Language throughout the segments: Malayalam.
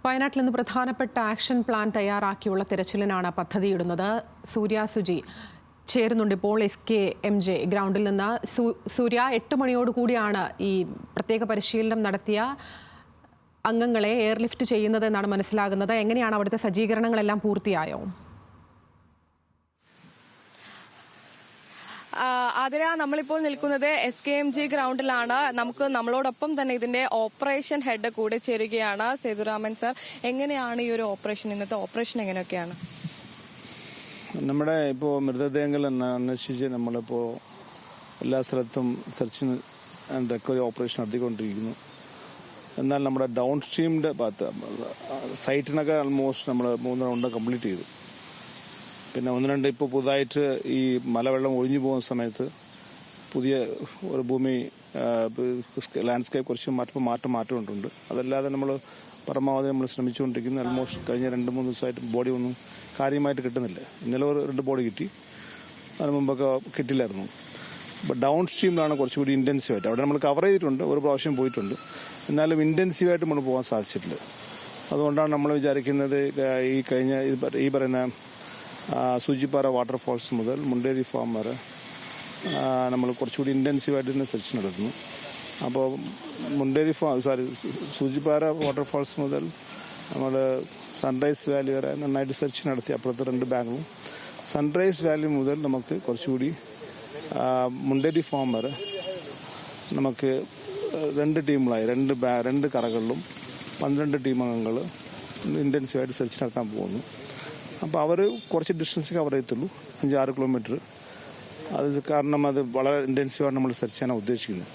വയനാട്ടിൽ നിന്ന് പ്രധാനപ്പെട്ട ആക്ഷൻ പ്ലാൻ തയ്യാറാക്കിയുള്ള തിരച്ചിലിനാണ് പദ്ധതിയിടുന്നത്. സൂര്യ സുജി ചേരുന്നുണ്ട് ഇപ്പോൾ SKMJ ഗ്രൗണ്ടിൽ നിന്ന്. സൂര്യ, 8 മണിയോടുകൂടിയാണ് ഈ പ്രത്യേക പരിശീലനം നടത്തിയ അംഗങ്ങളെ എയർലിഫ്റ്റ് ചെയ്യുന്നത് എന്നാണ് മനസ്സിലാകുന്നത്. എങ്ങനെയാണ് അവിടുത്തെ സജ്ജീകരണങ്ങളെല്ലാം പൂർത്തിയായോ? ആതിര, നമ്മളിപ്പോൾ നിൽക്കുന്നത് SKMJ ഗ്രൗണ്ടിലാണ്. നമ്മളോടൊപ്പം തന്നെ ഇതിന്റെ ഓപ്പറേഷൻ ഹെഡ് കൂടെ ചേരുകയാണ് സേതുരാമൻ സർ. എങ്ങനെയാണ് ഈ ഒരു ഓപ്പറേഷൻ, ഇന്നത്തെ ഓപ്പറേഷൻ എങ്ങനെയൊക്കെയാണ്? നമ്മുടെ ഇപ്പോൾ മൃതദേഹങ്ങൾ അന്വേഷിച്ച് നമ്മളിപ്പോൾ എല്ലാ സ്ഥലത്തും സെർച്ച് ആൻഡ് റിക്കവറി ഓപ്പറേഷൻ നടത്തിക്കൊണ്ടിരിക്കുന്നു. എന്നാൽ നമ്മുടെ ഡൗൺ സ്ട്രീമിൻ്റെ ഭാഗത്ത് സൈറ്റിനൊക്കെ ആൾമോസ്റ്റ് നമ്മൾ 3 റൗണ്ട് കംപ്ലീറ്റ് ചെയ്തു. പിന്നെ 1-2 ഇപ്പോൾ പുതുതായിട്ട് ഈ മലവെള്ളം ഒഴിഞ്ഞു പോകുന്ന സമയത്ത് പുതിയ ഒരു ഭൂമി ലാൻഡ്സ്കേപ്പ് കുറച്ച് മാറ്റമുണ്ട്. അതല്ലാതെ നമ്മൾ പരമാവധി നമ്മൾ ശ്രമിച്ചുകൊണ്ടിരിക്കുന്നത്. ആൾമോസ്റ്റ് കഴിഞ്ഞ 2-3 ദിവസമായിട്ട് ബോഡി ഒന്നും കാര്യമായിട്ട് കിട്ടുന്നില്ല. ഇന്നലെ 2 ബോഡി കിട്ടി, അതിന് മുമ്പൊക്കെ കിട്ടില്ലായിരുന്നു. അപ്പോൾ ഡൗൺ സ്ട്രീമിലാണ് കുറച്ചുകൂടി ഇൻറ്റൻസീവായിട്ട് അവിടെ നമ്മൾ കവർ ചെയ്തിട്ടുണ്ട്, ഒരു പ്രാവശ്യം പോയിട്ടുണ്ട്. എന്നാലും ഇൻറ്റൻസീവായിട്ട് നമ്മൾ പോകാൻ സാധിച്ചിട്ടില്ല. അതുകൊണ്ടാണ് നമ്മൾ വിചാരിക്കുന്നത് ഈ പറയുന്ന സൂചിപ്പാറ വാട്ടർഫാൾസ് മുതൽ മുണ്ടേരി ഫാം വരെ നമ്മൾ കുറച്ചുകൂടി ഇൻറ്റൻസീവായിട്ട് തന്നെ സെർച്ച് നടത്തുന്നു. അപ്പോൾ സൂചിപ്പാറ വാട്ടർഫാൾസ് മുതൽ നമ്മൾ സൺറൈസ് വാലി വരെ നന്നായിട്ട് സെർച്ച് നടത്തി. അപ്പുറത്തെ 2 ബാങ്കും സൺറൈസ് വാലി മുതൽ നമുക്ക് കുറച്ചുകൂടി മുണ്ടേരി ഫാം വരെ നമുക്ക് 2 ടീമുകളായി 2 കറകളിലും 12 ടീം അംഗങ്ങൾ ഇൻറ്റൻസീവായിട്ട് സെർച്ച് നടത്താൻ പോകുന്നു. അപ്പോൾ അവർ കുറച്ച് ഡിസ്റ്റൻസ് കവർ ചെയ്യത്തുള്ളൂ, 5-6 കിലോമീറ്റർ. അത് കാരണം അത് വളരെ ഇൻറ്റൻസീവാണ് നമ്മൾ സെർച്ച് ചെയ്യാനാണ് ഉദ്ദേശിക്കുന്നത്.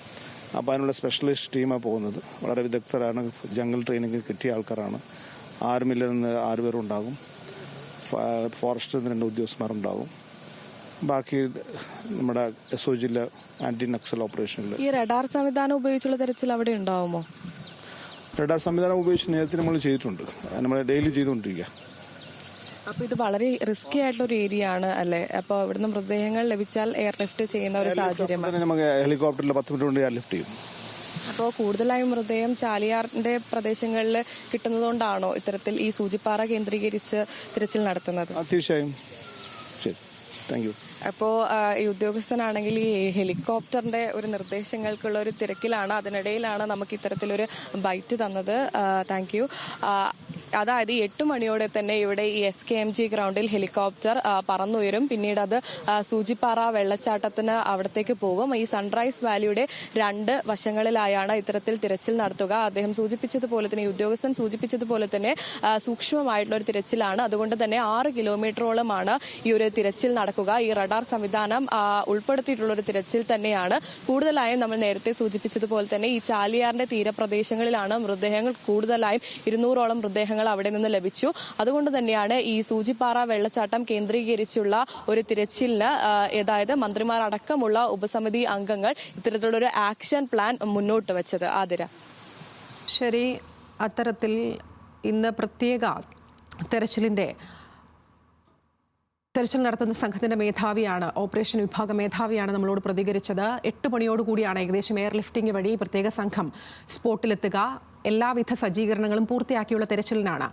അപ്പോൾ അതിനുള്ള സ്പെഷ്യലിസ്റ്റ് ടീമാണ് പോകുന്നത്. വളരെ വിദഗ്ധരാണ്, ജംഗിൾ ട്രെയിനിങ് കിട്ടിയ ആൾക്കാരാണ്. ആർമിയിൽ നിന്ന് 6 പേരുണ്ടാകും, ഫോറസ്റ്റിൽ നിന്ന് 2 ഉദ്യോഗസ്ഥന്മാരുണ്ടാകും. ബാക്കി നമ്മുടെ SOGയിലെ ആന്റി നക്സൽ ഓപ്പറേഷനിൽ ഈ റഡാർ സംവിധാനം ഉപയോഗിച്ചുള്ള തെരച്ചിൽ അവിടെ ഉണ്ടാവുമോ? റഡാർ സംവിധാനം ഉപയോഗിച്ച് നേരത്തെ നമ്മൾ ചെയ്തിട്ടുണ്ട്, നമ്മൾ ഡെയിലി ചെയ്തുകൊണ്ടിരിക്കുക. അപ്പോൾ ഇത് വളരെ റിസ്കി ആയിട്ടുള്ള ഒരു ഏരിയ ആണ് അല്ലേ? അപ്പോൾ ഇവിടുന്ന് മൃതദേഹങ്ങൾ ലഭിച്ചാൽ എയർലിഫ്റ്റ് ചെയ്യുന്ന ഒരു സാഹചര്യമാണ്. നമുക്ക് ഹെലികോപ്റ്ററിൽ 10 മിനിറ്റ് കൊണ്ട് എയർലിഫ്റ്റ് ചെയ്യും. അപ്പോൾ കൂടുതലായും മൃതദേഹം ചാലിയാറിന്റെ പ്രദേശങ്ങളിൽ കിട്ടുന്നതുകൊണ്ടാണോ ഇത്തരത്തിൽ ഈ സൂചിപ്പാറ കേന്ദ്രീകരിച്ച് തിരച്ചിൽ നടത്തുന്നത്? തീർച്ചയായും. ശരി, താങ്ക് യു. അപ്പോൾ ഈ ഉദ്യോഗസ്ഥനാണെങ്കിൽ ഈ ഹെലികോപ്റ്ററിന്റെ ഒരു നിർദ്ദേശങ്ങൾക്കുള്ള ഒരു തിരക്കിലാണ്. അതിനിടയിലാണ് നമുക്ക് ഇത്തരത്തിലൊരു ബൈറ്റ് തന്നത്. Thank you. അതായത് 8 മണിയോടെ തന്നെ ഇവിടെ ഈ SKMJ ഗ്രൗണ്ടിൽ ഹെലികോപ്റ്റർ പറന്നുയരും. പിന്നീട് അത് സൂചിപ്പാറ വെള്ളച്ചാട്ടത്തിന് അവിടത്തേക്ക് പോകും. ഈ സൺറൈസ് വാലിയുടെ 2 വശങ്ങളിലായാണ് ഇത്തരത്തിൽ തിരച്ചിൽ നടത്തുക. അദ്ദേഹം സൂചിപ്പിച്ചതുപോലെ തന്നെ, ഈ ഉദ്യോഗസ്ഥൻ സൂചിപ്പിച്ചതുപോലെ തന്നെ സൂക്ഷ്മമായിട്ടുള്ള ഒരു തിരച്ചിലാണ്. അതുകൊണ്ട് തന്നെ 6 കിലോമീറ്ററോളമാണ് ഈ ഒരു തിരച്ചിൽ നടക്കുക. ഈ റഡാർ സംവിധാനം ഉൾപ്പെടുത്തിയിട്ടുള്ള ഒരു തിരച്ചിൽ തന്നെയാണ്. കൂടുതലായും നമ്മൾ നേരത്തെ സൂചിപ്പിച്ചതുപോലെ തന്നെ ഈ ചാലിയാറിന്റെ തീരപ്രദേശങ്ങളിലാണ് മൃതദേഹങ്ങൾ കൂടുതലായും 200ഓളം മൃതദേഹങ്ങൾ അവിടെ നിന്ന് ലഭിച്ചു. അതുകൊണ്ട് തന്നെയാണ് ഈ സൂചിപ്പാറ വെള്ളച്ചാട്ടം കേന്ദ്രീകരിച്ചുള്ള ഒരു തിരച്ചിലിന് അതായത് മന്ത്രിമാർ അടക്കമുള്ള ഉപസമിതി അംഗങ്ങൾ ഇത്തരത്തിലുള്ള ഒരു ആക്ഷൻ പ്ലാൻ മുന്നോട്ട് വെച്ചത്. ആതിര, ശരി. അത്തരത്തിൽ ഇന്ന് പ്രത്യേക തെരച്ചിൽ നടത്തുന്ന സംഘത്തിന്റെ മേധാവിയാണ്, ഓപ്പറേഷൻ വിഭാഗ മേധാവിയാണ് നമ്മളോട് പ്രതികരിച്ചത്. 8 മണിയോടുകൂടിയാണ് ഏകദേശം എയർലിഫ്റ്റിംഗ് വഴി പ്രത്യേക സംഘം സ്പോട്ടിലെത്തുക. എല്ലാവിധ സജ്ജീകരണങ്ങളും പൂർത്തിയാക്കിയുള്ള തെരച്ചിലിനാണ്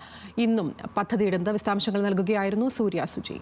ഇന്നും പദ്ധതിയിടുന്നത്. വിശദാംശങ്ങൾ നൽകുകയായിരുന്നു സൂര്യ സുജി.